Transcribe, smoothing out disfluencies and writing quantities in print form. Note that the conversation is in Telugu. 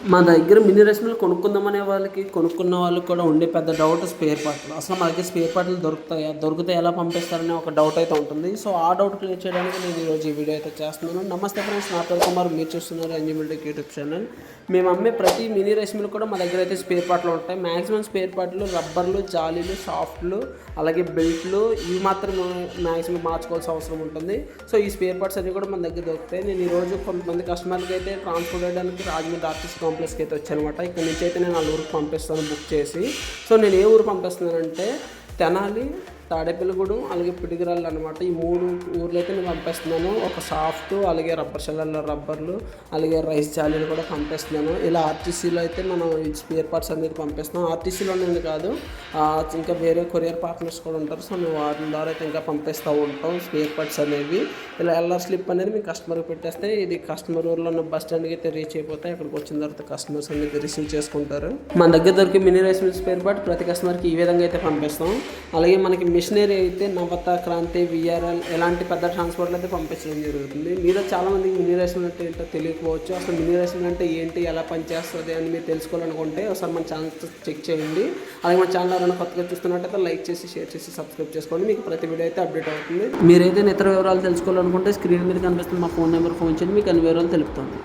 మా దగ్గర మినీ రైస్ మిల్ కొనుక్కుందామనే వాళ్ళకి కొనుక్కున్న వాళ్ళకి కూడా ఉండే పెద్ద డౌట్ స్పేర్ పార్ట్లు. అసలు మా దగ్గర స్పేర్ పార్ట్లు దొరుకుతాయా, దొరికితే ఎలా పంపిస్తారనే ఒక డౌట్ అయితే ఉంటుంది. సో ఆ డౌట్ క్లియర్ చేయడానికి నేను ఈరోజు ఈ వీడియో అయితే చేస్తున్నాను. నమస్తే ఫ్రెండ్స్, నా పేరు కుమార్, మీరు చూస్తున్నారు ఎంజాయ్మెంట్ యూట్యూబ్ ఛానల్. మేము అమ్మే ప్రతి మినీ రైస్ మిల్ కూడా మా దగ్గర అయితే స్పేర్ పార్ట్లు ఉంటాయి. మ్యాక్సిమం స్పేర్ పార్ట్లు రబ్బర్లు, జాలీలు, సాఫ్ట్లు, అలాగే బెల్ట్లు, ఇవి మాత్రం మ్యాక్సిమం మార్చుకోవాల్సిన అవసరం ఉంటుంది. సో ఈ స్పేర్ పార్ట్స్ అన్నీ కూడా మన దగ్గర దొరుకుతాయి. నేను ఈరోజు కొంతమంది కస్టమర్కి అయితే ట్రాన్స్పోర్ట్ చేయడానికి రాజమండ్రి ఆర్టీసీ కాంప్లెక్స్కి అయితే వచ్చానమాట. ఇక్కడ నుంచి అయితే నేను వాళ్ళ ఊరికి పంపిస్తాను బుక్ చేసి. సో నేను ఏ ఊరు పంపిస్తున్నానంటే తెనాలి, తాడేపల్లిగూడెం, అలాగే పిడిగిరాళ్ళు అనమాట. ఈ 3 ఊర్లు అయితే నేను పంపిస్తున్నాను. ఒక సాఫ్ట్, అలాగే రబ్బర్ షెల్లర్ల రబ్బర్లు, అలాగే రైస్ జాలీలు కూడా పంపిస్తున్నాను. ఇలా ఆర్టీసీలో అయితే మనం స్పేర్ పార్ట్స్ అనేది పంపిస్తున్నాం. ఆర్టీసీలో నేను కాదు, ఇంకా వేరే కొరియర్ పార్ట్నర్స్ కూడా ఉంటారు. సో మేము వాటి ద్వారా అయితే ఇంకా పంపిస్తూ ఉంటాం స్పేర్ పార్ట్స్ అనేవి. ఇలా ఎల్ఆర్ స్లిప్ అనేది మీ కస్టమర్కి పెట్టేస్తే ఇది కస్టమర్ ఊర్లో ఉన్న బస్ స్టాండ్కి అయితే రీచ్ అయిపోతాయి. అక్కడికి వచ్చిన తర్వాత కస్టమర్స్ అనేది రిసీవ్ చేసుకుంటారు. మన దగ్గర దొరికే mini rice mill spare part ప్రతి కస్టమర్కి ఈ విధంగా అయితే పంపిస్తాం. అలాగే మనకి మిషనరీ అయితే నవత, క్రాంతి, విఆర్ఎల్ ఇలాంటి పెద్ద ట్రాన్స్పోర్ట్లు అయితే పంపించడం జరుగుతుంది. మీరు చాలామందికి మినీ రైస్ మిల్ అంటే ఏంటో తెలియకపోవచ్చు. అసలు మినీ రైస్ మిల్ అంటే ఏంటి, ఎలా పనిచేస్తుంది అని మీరు తెలుసుకోవాలనుకుంటే ఒకసారి మన ఛానల్ చెక్ చేయండి. అలాగే మన ఛానల్ ఎవరైనా కొత్తగా చూస్తున్నట్టయితే లైక్ చేసి, షేర్ చేసి, సబ్స్క్రైబ్ చేసుకోండి. మీకు ప్రతి వీడియో అయితే అప్డేట్ అవుతుంది. మీరైతే ఇతర వివరాలు తెలుసుకోవాలనుకుంటే స్క్రీన్ మీద కనిపిస్తున్న మా ఫోన్ నెంబర్ ఫోన్ చేయండి, మీకు అన్ని వివరాలు తెలుపుతుంది.